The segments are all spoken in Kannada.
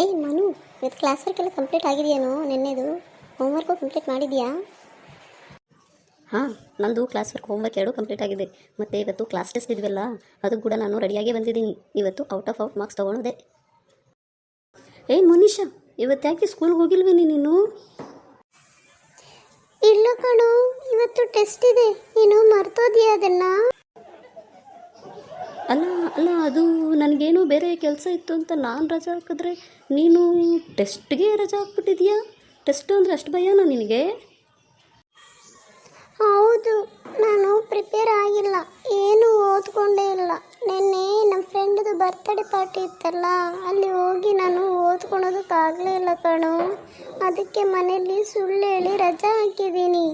ಏಯ್ ಮನು, ಇವತ್ತು ಕ್ಲಾಸ್ ವರ್ಕ್ ಎಲ್ಲ ಕಂಪ್ಲೀಟ್ ಆಗಿದೆಯೇನೋ? ನಿನ್ನೆದು ಹೋಮ್ವರ್ಕು ಕಂಪ್ಲೀಟ್ ಮಾಡಿದ್ಯಾ? ಹಾಂ, ನಂದು ಕ್ಲಾಸ್ ವರ್ಕ್ ಹೋಮ್ವರ್ಕ್ ಎರಡೂ ಕಂಪ್ಲೀಟ್ ಆಗಿದೆ. ಮತ್ತು ಇವತ್ತು ಕ್ಲಾಸ್ ಟೆಸ್ಟ್ ಇದೆಯಲ್ಲ, ಅದಕ್ಕೆ ಕೂಡ ನಾನು ರೆಡಿಯಾಗೇ ಬಂದಿದ್ದೀನಿ. ಇವತ್ತು ಔಟ್ ಆಫ್ ಮಾರ್ಕ್ಸ್ ತೊಗೊಳೋದೆ. ಏಯ್ ಮುನೀಶಾ, ಇವತ್ತು ಯಾಕೆ ಸ್ಕೂಲ್ಗೆ ಹೋಗಿಲ್ವೇನಿ ನೀನು? ಇಲ್ಲ ಕಣೋ, ಇವತ್ತು ಟೆಸ್ಟ್ ಇದೆ. ನೀನು ಮರ್ತೋದ್ಯಾ ಅದನ್ನು? ಅಲ್ಲ ಅಲ್ಲ ಅದು ನನಗೇನು ಬೇರೆ ಕೆಲಸ ಇತ್ತು ಅಂತ ನಾನು ರಜಾ ಹಾಕಿದ್ರೆ ನೀನು ಟೆಸ್ಟ್ಗೆ ರಜಾ ಹಾಕ್ಬಿಟ್ಟಿದ್ಯಾ? ಟೆಸ್ಟ್ ಅಂದರೆ ಅಷ್ಟು ಭಯನಾ ನಿನಗೆ? ಹೌದು, ನಾನು ಪ್ರಿಪೇರ್ ಆಗಿಲ್ಲ, ಏನು ಓದ್ಕೊಂಡೇ ಇಲ್ಲ. ನಿನ್ನೆ ನಮ್ಮ ಫ್ರೆಂಡ್ದು ಬರ್ತ್ಡೇ ಪಾರ್ಟಿ ಇತ್ತಲ್ಲ, ಅಲ್ಲಿ ಹೋಗಿ ನಾನು ಓದ್ಕೊಳೋದಕ್ಕಾಗಲೇ ಇಲ್ಲ ಕಣೋ. ಅದಕ್ಕೆ ಮನೇಲಿ ಸುಳ್ಳು ಹೇಳಿ ರಜಾ ಹಾಕಿದ್ದೀನಿ.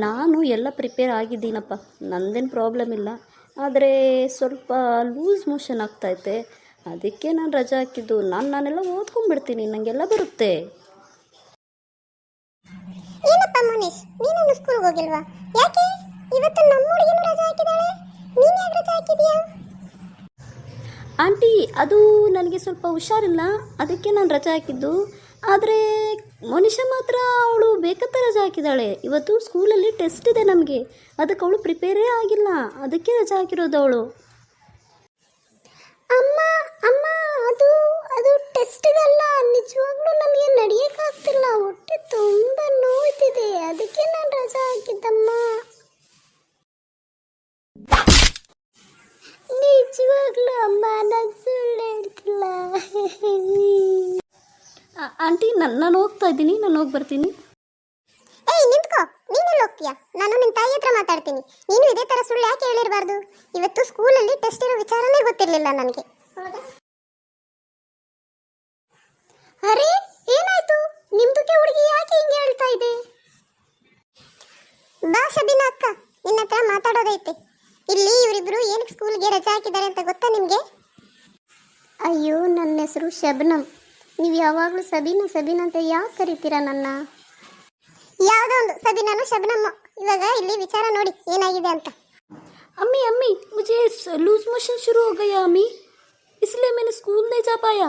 ನಾನು ಎಲ್ಲ ಪ್ರಿಪೇರ್ ಆಗಿದ್ದೀನಪ್ಪ, ನಂದೇನು ಪ್ರಾಬ್ಲಮ್ ಇಲ್ಲ. ಆದರೆ ಸ್ವಲ್ಪ ಲೂಸ್ ಮೋಷನ್ ಆಗ್ತೈತೆ, ಅದಕ್ಕೆ ನಾನು ರಜಾ ಹಾಕಿದ್ದು. ನಾನೆಲ್ಲ ಓದ್ಕೊಂಡ್ಬಿಡ್ತೀನಿ, ನನಗೆಲ್ಲ ಬರುತ್ತೆ. ಏನಪ್ಪ ಮನೀಶ್, ನೀನು ಸ್ಕೂಲ್ಗೆ ಹೋಗಿಲ್ವಾ? ಯಾಕೆ ಇವತ್ತು ನಮ್ಮ ಹುಡುಗಿನೂ ರಜಾ ಹಾಕಿದಾಳೆ, ನೀನು ಯಾಕೆ ರಜಾ ಹಾಕಿದ್ಯಾ? ಆಂಟಿ, ಅದು ನನಗೆ ಸ್ವಲ್ಪ ಹುಷಾರಿಲ್ಲ, ಅದಕ್ಕೆ ನಾನು ರಜಾ ಹಾಕಿದ್ದು. ಆದರೆ ಮನುಷ್ಯ ಮಾತ್ರ ಅವಳು ಬೇಕಂತ ರಜಾ ಹಾಕಿದ್ದಾಳೆ. ಇವತ್ತು ಸ್ಕೂಲಲ್ಲಿ ಟೆಸ್ಟ್ ಇದೆ ನಮಗೆ, ಅದಕ್ಕೆ ಅವಳು ಪ್ರಿಪೇರೇ ಆಗಿಲ್ಲ, ಅದಕ್ಕೆ ರಜಾ ಹಾಕಿರೋದು ಅವಳು. ಅಮ್ಮ ಅಮ್ಮ, ಅದು ಅದು ಟೆಸ್ಟ್ಗಲ್ಲ, ನಿಜವಾಗ್ಲೂ ನನಗೆ ನಡೆಯೋಕ್ಕಾಗ್ತಿಲ್ಲ, ಹೊಟ್ಟೆ ತುಂಬ ನೋಯ್ತಿದೆ, ಅದಕ್ಕೆ ನಾನು ರಜಾ ಹಾಕಿದ್ದಮ್ಮ. ನಿಜವಾಗ್ಲೂ ಅಮ್ಮ, ನಾನು ಸುಳ್ಳು ಹೇಳ್ತಿಲ್ಲ. ಆಂಟಿ, ನಾನು ಹೋಗ್ತಾ ಇದ್ದೀನಿ, ನಾನು ಹೋಗಿ ಬರ್ತೀನಿ. ಏಯ್ ನಿಂತ್ಕೋ, ನೀನೆಲ್ಲ ಹೋಗ್ತೀಯಾ? ನಾನು ನಿನ್ನ ತಾಯಿ ಹತ್ರ ಮಾತಾಡ್ತೀನಿ. ನೀನು ಇದೇ ಥರ ಸುಳ್ಳು ಯಾಕೆ ಹೇಳಿರಬಾರ್ದು? ಇವತ್ತು ಸ್ಕೂಲಲ್ಲಿ ಟೆಸ್ಟ್ ಇರೋ ವಿಚಾರನೇ ಗೊತ್ತಿರಲಿಲ್ಲ ನನಗೆ. ಅರೆ, ಏನಾಯ್ತು? ನಿಮ್ದಕ್ಕೆ ಹುಡುಗಿ ಯಾಕೆ ಹಿಂಗೆ ಹೇಳ್ತಾ ಇದೆ? ಬಾ ಶಬೀನಾ ಅಕ್ಕ, ನಿನ್ನ ಹತ್ರ ಮಾತಾಡೋದೈತೆ. ಇಲ್ಲಿ ಇವರಿಬ್ರು ಏನಕ್ಕೆ ಸ್ಕೂಲ್ಗೆ ರಜಾ ಹಾಕಿದ್ದಾರೆ ಅಂತ ಗೊತ್ತಾ ನಿಮಗೆ? ಅಯ್ಯೋ, ನನ್ನ ಹೆಸರು ಶಬನಮ್. ನೀವು ಯಾವಾಗಲೂ ಸಬೀನಾ ಅಂತ ಯಾಕೆ ಕರಿತೀರಾ ನನ್ನ? ಯಾವುದೋ ಒಂದು ಸಬೀನಾನು ಶಬನಮ್ಮ. ಇವಾಗ ಇಲ್ಲಿ ವಿಚಾರ ನೋಡಿ ಏನಾಗಿದೆ ಅಂತ. अम्मी अम्मी, मुझे लूज मोशन शुरू हो गया अम्मी, इसलिए मैंने स्कूल नहीं जा पाया.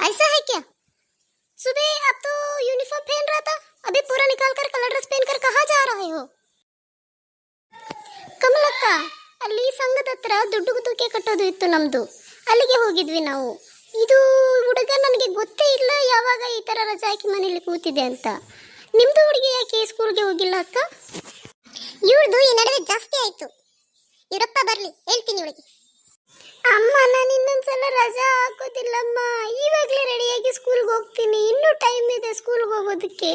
ऐसा है क्या? सुबह आप तो यूनिफॉर्म पहन रहा था, अभी पूरा निकाल कर कलर ड्रेस पहन कर कहाँ जा रहे हो? ಕಮಲಕ್ಕ, ಅಲ್ಲಿ ಸಂಘದ ಹತ್ರ ದುಡ್ಡು ಗುತ್ತಿಗೆ ಕಟ್ಟೋದು ಇತ್ತು ನಮ್ಮದು, ಅಲ್ಲಿಗೆ ಹೋಗಿದ್ವಿ ನಾವು. ಇದು ಹುಡುಗ ನನಗೆ ಗೊತ್ತೇ ಇಲ್ಲ ಯಾವಾಗ ಈ ಥರ ರಜಾ ಹಾಕಿ ಮನೇಲಿ ಕೂತಿದೆ ಅಂತ. ನಿಮ್ಮದು ಹುಡುಗಿ ಯಾಕೆ ಸ್ಕೂಲ್ಗೆ ಹೋಗಿಲ್ಲ ಅಕ್ಕ? ಇವ್ರದ್ದು ಈ ನಡುವೆ ಜಾಸ್ತಿ ಆಯಿತು. ಇವರಪ್ಪ ಬರಲಿ, ಹೇಳ್ತೀನಿ ಇವಳಿಗೆ. ಅಮ್ಮ, ನಾನು ಇನ್ನೊಂದ್ಸಲ ರಜಾ ಹಾಕೋದಿಲ್ಲಮ್ಮ, ಇವಾಗಲೇ ರೆಡಿಯಾಗಿ ಸ್ಕೂಲ್ಗೆ ಹೋಗ್ತೀನಿ, ಇನ್ನೂ ಟೈಮ್ ಇದೆ ಸ್ಕೂಲ್ಗೆ ಹೋಗೋದಕ್ಕೆ.